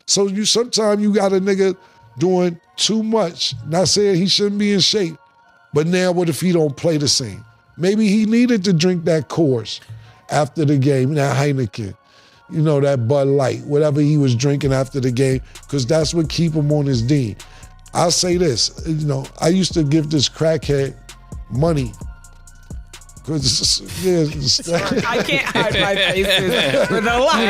So sometimes you got a nigga doing too much. Not saying he shouldn't be in shape, but now what if he don't play the same? Maybe he needed to drink that Coors after the game, that Heineken, that Bud Light, whatever he was drinking after the game, because that's what keep him on his D. I'll say this, I used to give this crackhead money. I can't hide my faces for the life of me.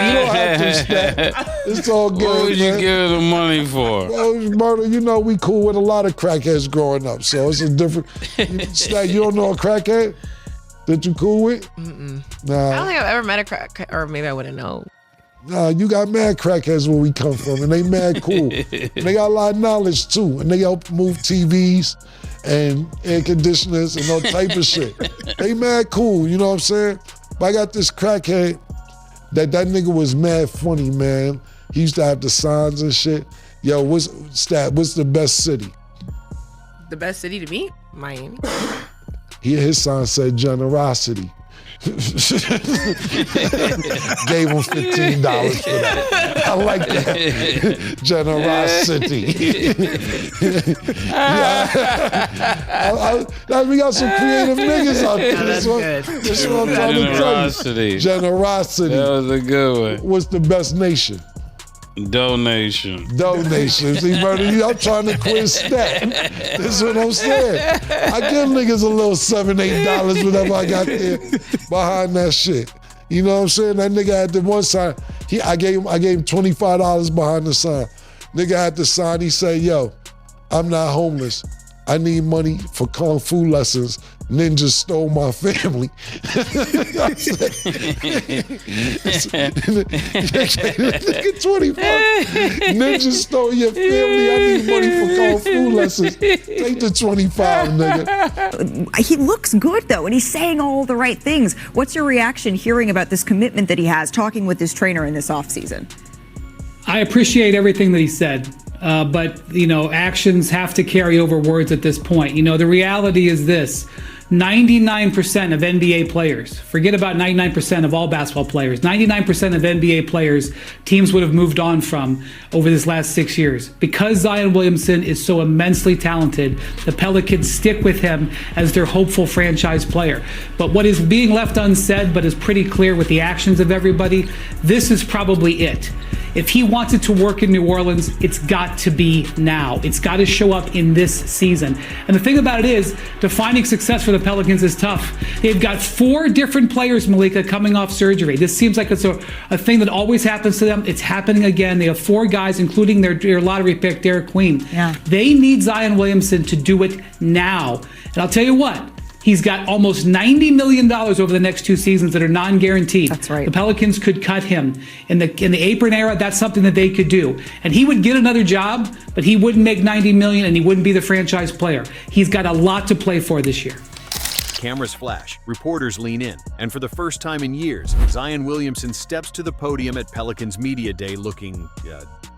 You don't have to Stat. It's all good, What would man. you give the money for? Well, murder, we cool with a lot of crackheads growing up, so it's a different... Stat, you don't know a crackhead that you cool with? Mm-mm. Nah. I don't think I've ever met a crackhead, or maybe I wouldn't know. Nah, you got mad crackheads where we come from, and they mad cool. And they got a lot of knowledge, too, and they help move TVs and air conditioners and all type of shit. They mad cool, you know what I'm saying? But I got this crackhead that nigga was mad funny, man. He used to have the signs and shit. Yo, what's the best city? The best city to be? Miami. His sign said generosity. Gave him $15 for that. I like that. Generosity. We got some creative niggas out there. That's good. That's what I'm trying to tell you. Generosity. That was a good one. What's the best nation? Donation. See, murder, I'm trying to quit Stat. That's what I'm saying. I give niggas a little $7, $8 whenever I got there behind that shit. You know what I'm saying? That nigga had the one sign. I gave him $25 behind the sign. Nigga had the sign. He said, "Yo, I'm not homeless. I need money for kung fu lessons. Ninjas stole my family." Nigga, 25. Ninjas stole your family. I need money for kung fu lessons. Take the 25, nigga. He looks good, though, and he's saying all the right things. What's your reaction hearing about this commitment that he has, talking with his trainer in this offseason? I appreciate everything that he said. But actions have to carry over words at this point. The reality is this. 99% of NBA players, forget about 99% of all basketball players, 99% of NBA players, teams would have moved on from over this last 6 years. Because Zion Williamson is so immensely talented, the Pelicans stick with him as their hopeful franchise player. But what is being left unsaid, but is pretty clear with the actions of everybody, this is probably it. If he wants it to work in New Orleans, it's got to be now. It's got to show up in this season. And the thing about it is, defining success for the Pelicans is tough. They've got 4 different players, Malika, coming off surgery. This seems like it's a thing that always happens to them. It's happening again. They have 4 guys, including their lottery pick, Derek Queen. Yeah. They need Zion Williamson to do it now. And I'll tell you what, he's got almost $90 million over the next 2 seasons that are non-guaranteed. That's right. The Pelicans could cut him. In the apron era, that's something that they could do. And he would get another job, but he wouldn't make $90 million and he wouldn't be the franchise player. He's got a lot to play for this year. Cameras flash, reporters lean in, and for the first time in years, Zion Williamson steps to the podium at Pelicans Media Day looking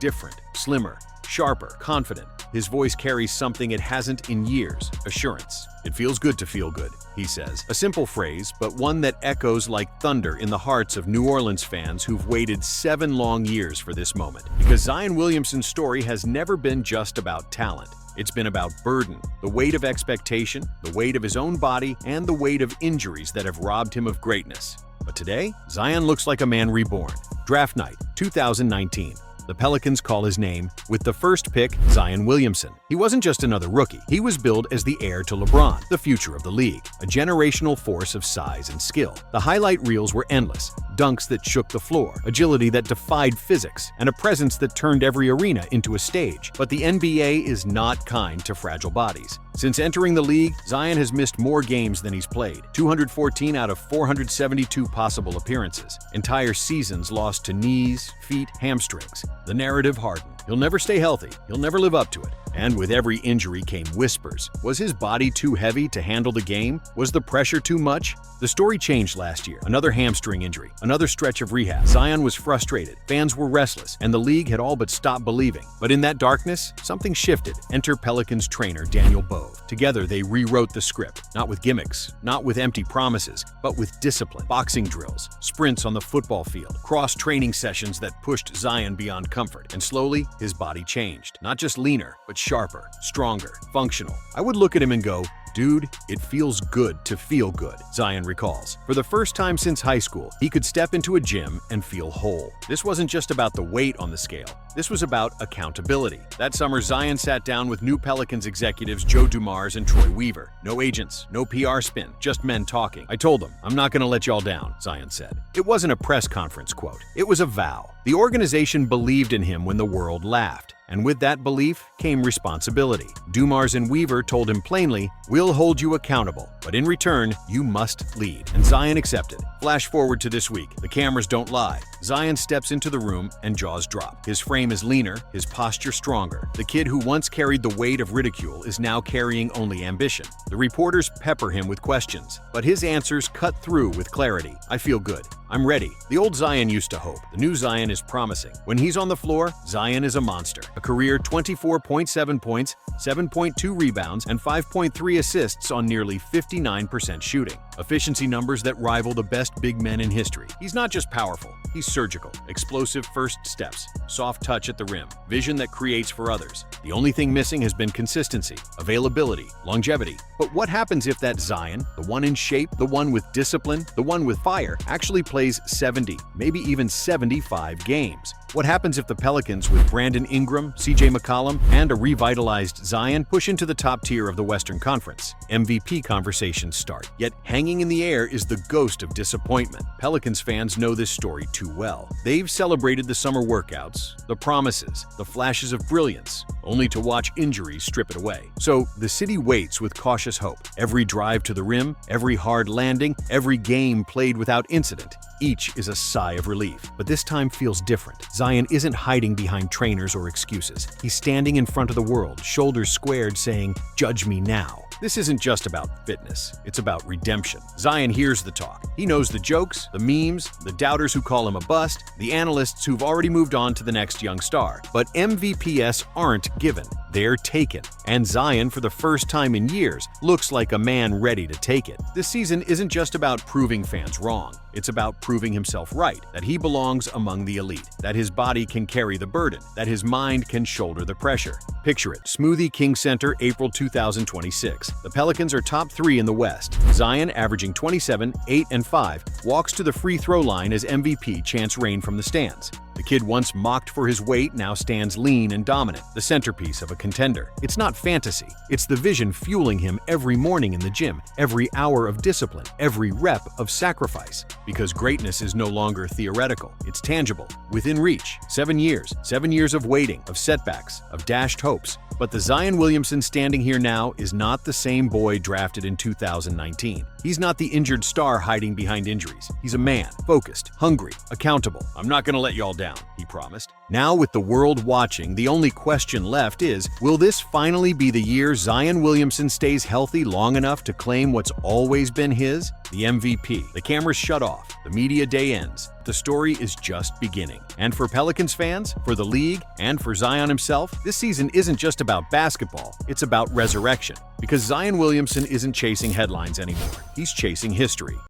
different, slimmer, sharper, confident. His voice carries something it hasn't in years: assurance. "It feels good to feel good," he says. A simple phrase, but one that echoes like thunder in the hearts of New Orleans fans who've waited 7 long years for this moment. Because Zion Williamson's story has never been just about talent. It's been about burden, the weight of expectation, the weight of his own body, and the weight of injuries that have robbed him of greatness. But today, Zion looks like a man reborn. Draft night, 2019. The Pelicans call his name with the first pick, Zion Williamson. He wasn't just another rookie. He was billed as the heir to LeBron, the future of the league, a generational force of size and skill. The highlight reels were endless. Dunks that shook the floor, agility that defied physics, and a presence that turned every arena into a stage. But the NBA is not kind to fragile bodies. Since entering the league, Zion has missed more games than he's played, 214 out of 472 possible appearances. Entire seasons lost to knees, feet, hamstrings. The narrative hardened. He'll never stay healthy. He'll never live up to it. And with every injury came whispers. Was his body too heavy to handle the game? Was the pressure too much? The story changed last year. Another hamstring injury, another stretch of rehab. Zion was frustrated, fans were restless, and the league had all but stopped believing. But in that darkness, something shifted. Enter Pelicans trainer Daniel Bove. Together, they rewrote the script, not with gimmicks, not with empty promises, but with discipline. Boxing drills, sprints on the football field, cross-training sessions that pushed Zion beyond comfort. And slowly, his body changed. Not just leaner, but sharper, stronger, functional. I would look at him and go, "Dude, it feels good to feel good," Zion recalls. For the first time since high school, he could step into a gym and feel whole. This wasn't just about the weight on the scale. This was about accountability. That summer, Zion sat down with new Pelicans executives Joe Dumars and Troy Weaver. No agents, no PR spin, just men talking. "I told them, I'm not going to let y'all down," Zion said. It wasn't a press conference quote. It was a vow. The organization believed in him when the world laughed. And with that belief came responsibility. Dumars and Weaver told him plainly, "We'll hold you accountable, but in return, you must lead." And Zion accepted. Flash forward to this week. The cameras don't lie. Zion steps into the room and jaws drop. His frame is leaner, his posture stronger. The kid who once carried the weight of ridicule is now carrying only ambition. The reporters pepper him with questions, but his answers cut through with clarity. "I feel good. I'm ready." The old Zion used to hope. The new Zion is promising. When he's on the floor, Zion is a monster. A career 24.7 points, 7.2 rebounds, and 5.3 assists on nearly 59% shooting. Efficiency numbers that rival the best big men in history. He's not just powerful, he's surgical. Explosive first steps, soft touch at the rim, vision that creates for others. The only thing missing has been consistency, availability, longevity. But what happens if that Zion, the one in shape, the one with discipline, the one with fire, actually plays 70, maybe even 75 games? What happens if the Pelicans, with Brandon Ingram, CJ McCollum, and a revitalized Zion, push into the top tier of the Western Conference? MVP conversations start. Yet hanging in the air is the ghost of disappointment. Pelicans fans know this story too well. They've celebrated the summer workouts, the promises, the flashes of brilliance, only to watch injuries strip it away. So the city waits with cautious hope. Every drive to the rim, every hard landing, every game played without incident, each is a sigh of relief. But this time feels different. Zion isn't hiding behind trainers or excuses. He's standing in front of the world, shoulders squared, saying, "Judge me now." This isn't just about fitness, it's about redemption. Zion hears the talk. He knows the jokes, the memes, the doubters who call him a bust, the analysts who've already moved on to the next young star. But MVPs aren't given, they're taken. And Zion, for the first time in years, looks like a man ready to take it. This season isn't just about proving fans wrong. It's about proving himself right, that he belongs among the elite, that his body can carry the burden, that his mind can shoulder the pressure. Picture it, Smoothie King Center, April 2026. The Pelicans are top 3 in the West. Zion, averaging 27, 8, and 5, walks to the free throw line as MVP chants rain from the stands. The kid once mocked for his weight now stands lean and dominant, the centerpiece of a contender. It's not fantasy. It's the vision fueling him every morning in the gym, every hour of discipline, every rep of sacrifice. Because greatness is no longer theoretical. It's tangible, within reach. 7 years of waiting, of setbacks, of dashed hopes. But the Zion Williamson standing here now is not the same boy drafted in 2019. He's not the injured star hiding behind injuries. He's a man, focused, hungry, accountable. "I'm not gonna let y'all down," he promised. Now, with the world watching, the only question left is, will this finally be the year Zion Williamson stays healthy long enough to claim what's always been his? The MVP. The cameras shut off. The media day ends. The story is just beginning. And for Pelicans fans, for the league, and for Zion himself, this season isn't just about basketball, it's about resurrection. Because Zion Williamson isn't chasing headlines anymore. He's chasing history.